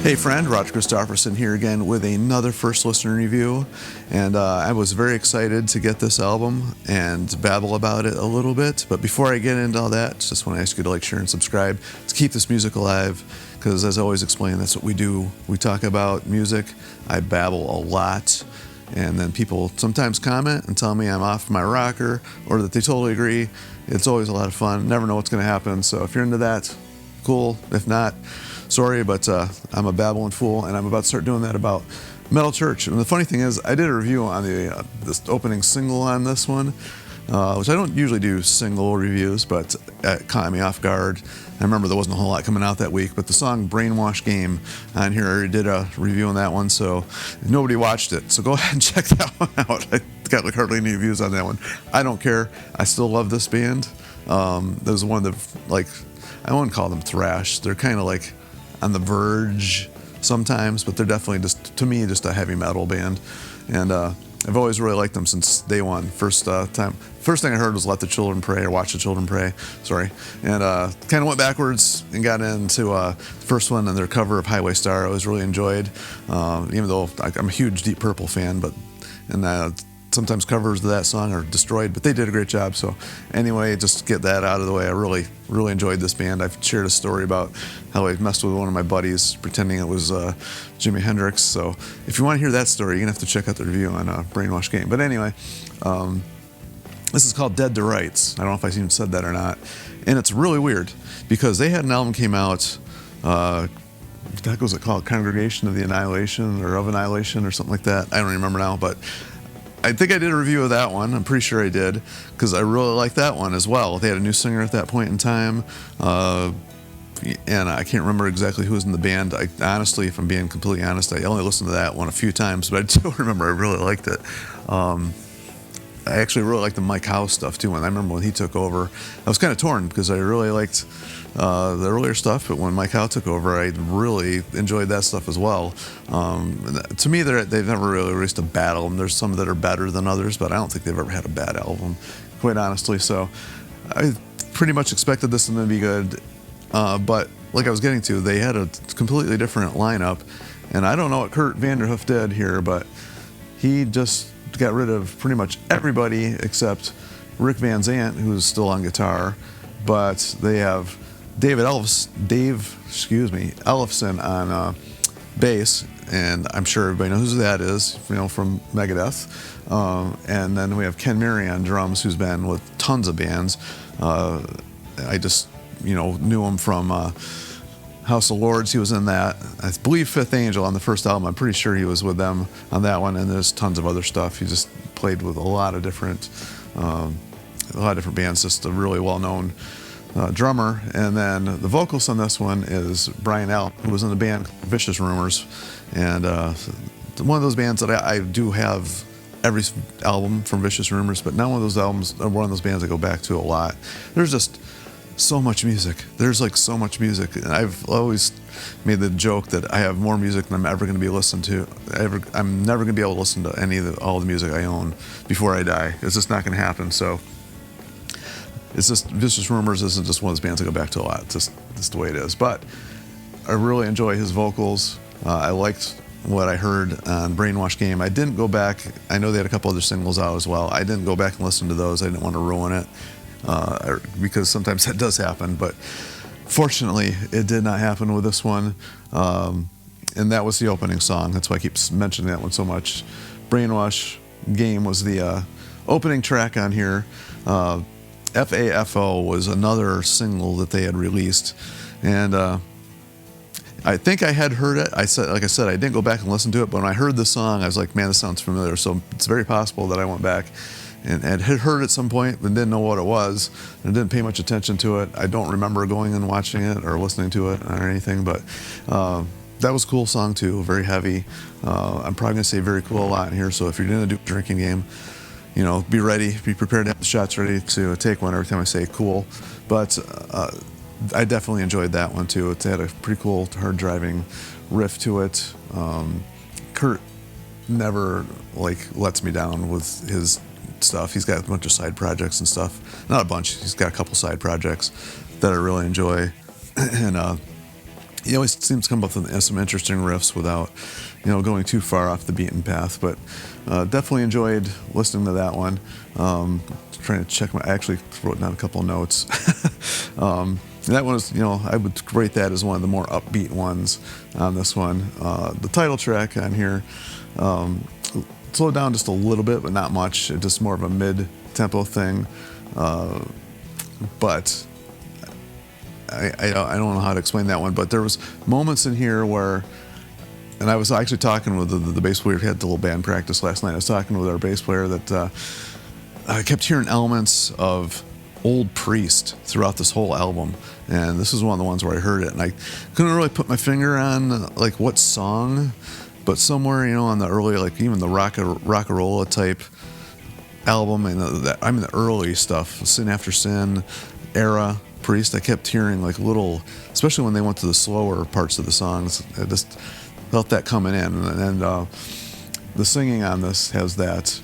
Hey friend, Roger Christofferson here again with another first listener review, and I was very excited to get this album and babble about it a little bit. But before I get into all that, just want to ask you to like, share, and subscribe to keep this music alive, because as I always explain, that's what we do. We talk about music, I babble a lot, and then people sometimes comment and tell me I'm off my rocker or that they totally agree. It's always a lot of fun. Never know what's going to happen. So if you're into that, cool. If not, sorry, but I'm a babbling fool, and I'm about to start doing that about Metal Church. And the funny thing is, I did a review on the this opening single on this one, which I don't usually do single reviews, but it caught me off guard. I remember there wasn't a whole lot coming out that week, but the song Brainwash Game on here, I already did a review on that one, so nobody watched it. So go ahead and check that one out. I got like hardly any views on that one. I don't care. I still love this band. There's one of the, like, I wouldn't call them thrash. They're kind of like on the verge sometimes, but they're definitely just, to me, just a heavy metal band. And I've always really liked them since day one. First thing I heard was Let the Children Pray, or Watch the Children Pray, sorry. And kind of went backwards and got into the first one and their cover of Highway Star I always really enjoyed, even though I'm a huge Deep Purple fan, and sometimes covers of that song are destroyed, but they did a great job. So anyway, just get that out of the way. I really, really enjoyed this band. I've shared a story about how I messed with one of my buddies pretending it was Jimi Hendrix. So if you want to hear that story, you're going to have to check out the review on Brainwash Game. But anyway, this is called Dead to Rights. I don't know if I even said that or not. And it's really weird because they had an album came out, what was it called? Congregation of the Annihilation or of Annihilation or something like that. I don't remember now, but I think I did a review of that one. I'm pretty sure I did, because I really liked that one as well. They had a new singer at that point in time, and I can't remember exactly who was in the band. Honestly, if I'm being completely honest, I only listened to that one a few times, but I do remember I really liked it. I actually really liked the Mike Howe stuff too. And I remember when he took over, I was kind of torn because I really liked the earlier stuff, but when Mike Howe took over, I really enjoyed that stuff as well. To me, they've never really released a bad album. There's some that are better than others, but I don't think they've ever had a bad album, quite honestly. So I pretty much expected this one to be good, but like I was getting to, they had a completely different lineup, and I don't know what Kurt Vanderhoof did here, but he just got rid of pretty much everybody except Rick Van Zant, who's still on guitar, but they have Dave Ellefson on bass, and I'm sure everybody knows who that is, from Megadeth. And then we have Ken Murray on drums, who's been with tons of bands. I just, knew him from House of Lords. He was in that. I believe Fifth Angel on the first album. I'm pretty sure he was with them on that one, and there's tons of other stuff. He just played with a lot of different bands. Just a really well-known drummer. And then the vocals on this one is Brian Allen, who was in the band Vicious Rumors, and one of those bands that I do have every album from Vicious Rumors, but not one of those albums, one of those bands I go back to a lot. There's just so much music. There's like so much music, and I've always made the joke that I have more music than I'm ever going to be listened to. I'm never going to be able to listen to all the music I own before I die. It's just not going to happen. So it's just, Vicious Rumors isn't just one of those bands I go back to a lot. It's just the way it is. But I really enjoy his vocals. I liked what I heard on Brainwash Game. I didn't go back. I know they had a couple other singles out as well. I didn't go back and listen to those. I didn't want to ruin it, because sometimes that does happen. But fortunately, it did not happen with this one. And that was the opening song. That's why I keep mentioning that one so much. Brainwash Game was the opening track on here. FAFO was another single that they had released, and I think I had heard it. Like I said, I didn't go back and listen to it, but when I heard the song, I was like, man, this sounds familiar. So it's very possible that I went back and had heard it at some point, but didn't know what it was, and didn't pay much attention to it. I don't remember going and watching it or listening to it or anything, but that was a cool song too, very heavy. I'm probably gonna say very cool a lot in here, so if you're gonna do a drinking game, be ready, be prepared to have the shots ready to take one every time I say cool. But I definitely enjoyed that one too. It had a pretty cool, hard driving riff to it. Kurt never lets me down with his stuff. He's got a bunch of side projects and stuff. Not a bunch. He's got a couple side projects that I really enjoy. And he always seems to come up with some interesting riffs without, going too far off the beaten path. But definitely enjoyed listening to that one. Trying to check I actually wrote down a couple of notes. That one was, I would rate that as one of the more upbeat ones on this one. The title track on here slowed down just a little bit, but not much. It's just more of a mid-tempo thing. But I don't know how to explain that one, but there was moments in here where, and I was actually talking with the bass player. We had the little band practice last night. I was talking with our bass player that I kept hearing elements of old Priest throughout this whole album, and this is one of the ones where I heard it, and I couldn't really put my finger on like what song, but somewhere on the early, like even the Rockarola type album, and the early stuff, Sin After Sin era Priest, I kept hearing like little, especially when they went to the slower parts of the songs, I just felt that coming in, and the singing on this has that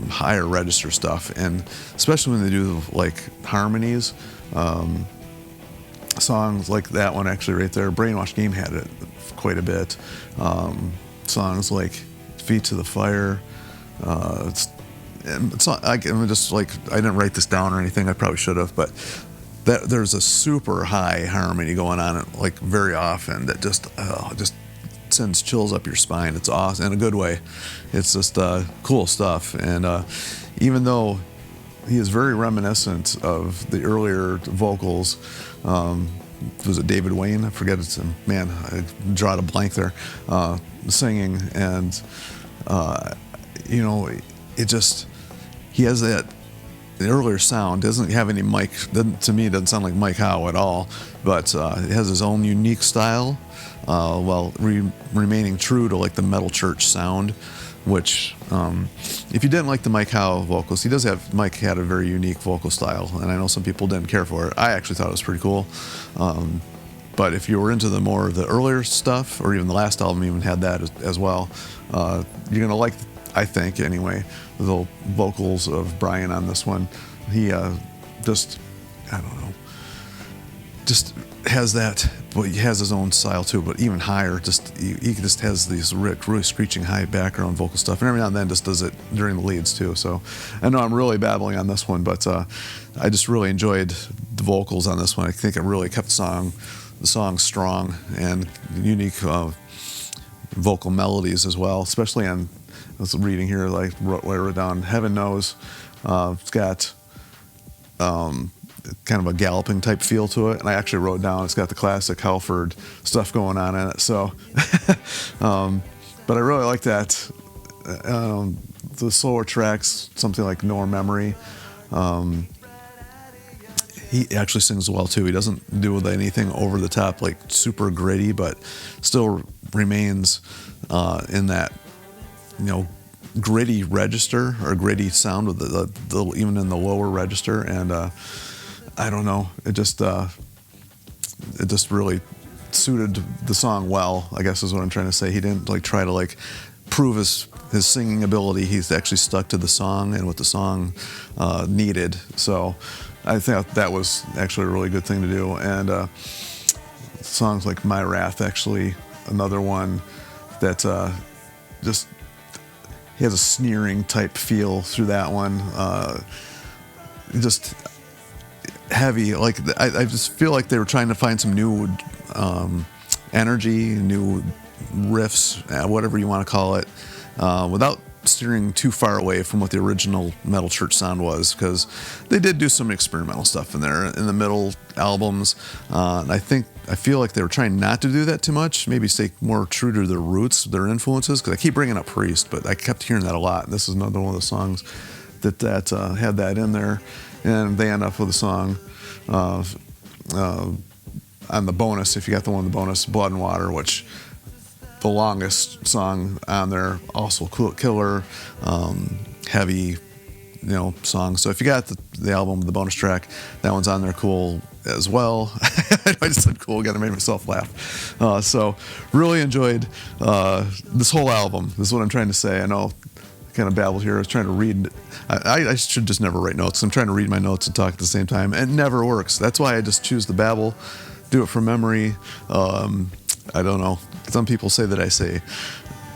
higher register stuff, and especially when they do like harmonies, songs like that one actually right there, Brainwash Game had it quite a bit. Songs like Feet to the Fire, it's not, I'm just like, I didn't write this down or anything, I probably should have, but there's a super high harmony going on like very often that just sends chills up your spine. It's awesome in a good way. It's just cool stuff. And even though he is very reminiscent of the earlier vocals, was it David Wayne? I forget it's him. Man, I draw a blank there. Singing, and it just, he has that. The earlier sound doesn't have any Mike. To me, it doesn't sound like Mike Howe at all. But it has his own unique style, while remaining true to like the Metal Church sound. Which, if you didn't like the Mike Howe vocals, Mike had a very unique vocal style, and I know some people didn't care for it. I actually thought it was pretty cool. But if you were into the more of the earlier stuff, or even the last album even had that as well, you're gonna like, I think anyway, the vocals of Brian on this one. He just, I don't know, just has that. Well, he has his own style too, but even higher. Just he just has these really screeching high background vocal stuff, and every now and then just does it during the leads too. So I know I'm really babbling on this one, but I just really enjoyed the vocals on this one. I think it really kept the song strong and unique vocal melodies as well, especially on. I was reading here, like I wrote down, Heaven Knows. It's got kind of a galloping type feel to it, and I actually wrote down it's got the classic Halford stuff going on in it. So, but I really like that. The slower tracks, something like No Memory. He actually sings well too. He doesn't do anything over the top, like super gritty, but still remains in that, gritty register or gritty sound with the even in the lower register. And I don't know, it just really suited the song well, I guess is what I'm trying to say. He didn't like try to like prove his singing ability. He's actually stuck to the song and what the song needed. So I think that was actually a really good thing to do. And songs like My Wrath, actually another one that just, he has a sneering type feel through that one. Just heavy, like I just feel like they were trying to find some new energy, new riffs, whatever you want to call it, without steering too far away from what the original Metal Church sound was, because they did do some experimental stuff in there in the middle albums. And I feel like they were trying not to do that too much, maybe stay more true to their roots, their influences, because I keep bringing up Priest, but I kept hearing that a lot. This is another one of the songs that had that in there. And they end up with a song on the bonus, if you got the one on the bonus, Blood and Water, which the longest song on there, also cool, killer, heavy, song. So if you got the album, the bonus track, that one's on there, cool as well. I just said cool again, I made myself laugh. So really enjoyed this whole album. This is what I'm trying to say. I know I kind of babbled here. I was trying to read. I should just never write notes. I'm trying to read my notes and talk at the same time. It never works. That's why I just choose to babble do it from memory. I don't know. Some people say that I say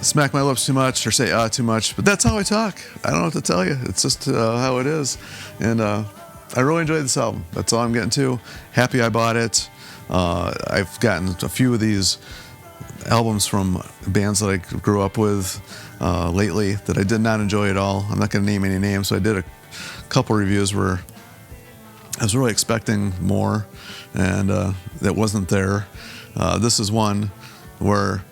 smack my lips too much or say too much, but that's how I talk. I don't know what to tell you. It's just how it is. And I really enjoyed this album. That's all I'm getting to. Happy I bought it. I've gotten a few of these albums from bands that I grew up with lately that I did not enjoy at all. I'm not going to name any names, so I did a couple reviews where I was really expecting more, and that wasn't there. This is one where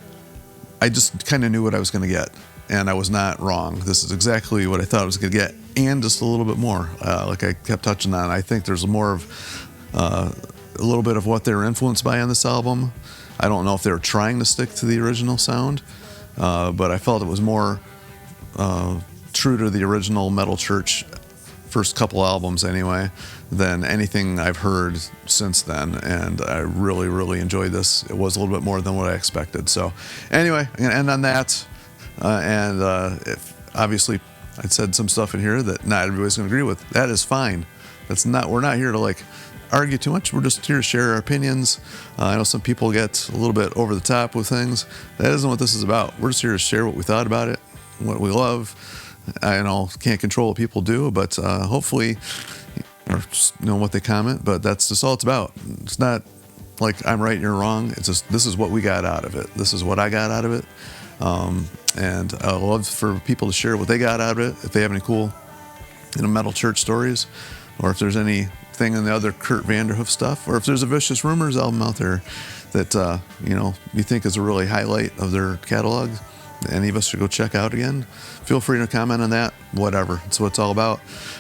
I just kind of knew what I was going to get, and I was not wrong. This is exactly what I thought I was going to get, and just a little bit more. Like I kept touching on, I think there's more of a little bit of what they were influenced by on this album. I don't know if they were trying to stick to the original sound, but I felt it was more true to the original Metal Church first couple albums anyway than anything I've heard since then, and I really, really enjoyed this. It was a little bit more than what I expected. So anyway, I'm going to end on that, and if obviously I said some stuff in here that not everybody's going to agree with. That is fine. We're not here to like argue too much. We're just here to share our opinions. I know some people get a little bit over the top with things. That isn't what this is about. We're just here to share what we thought about it, what we love. I know can't control what people do, but hopefully, or just know what they comment. But that's just all it's about. It's not like I'm right and you're wrong. It's just this is what we got out of it. This is what I got out of it, and I love for people to share what they got out of it. If they have any cool, Metal Church stories, or if there's anything in the other Kurt Vanderhoof stuff, or if there's a Vicious Rumors album out there that you think is a really highlight of their catalog, any of us should go check out again, feel free to comment on that. Whatever, it's what it's all about.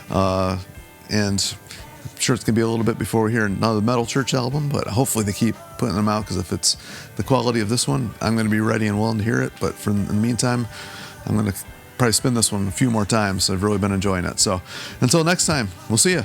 And I'm sure it's gonna be a little bit before we hear another Metal Church album, but hopefully they keep putting them out, because if it's the quality of this one, I'm gonna be ready and willing to hear it. But in the meantime, I'm gonna probably spin this one a few more times. I've really been enjoying it. So until next time, we'll see you.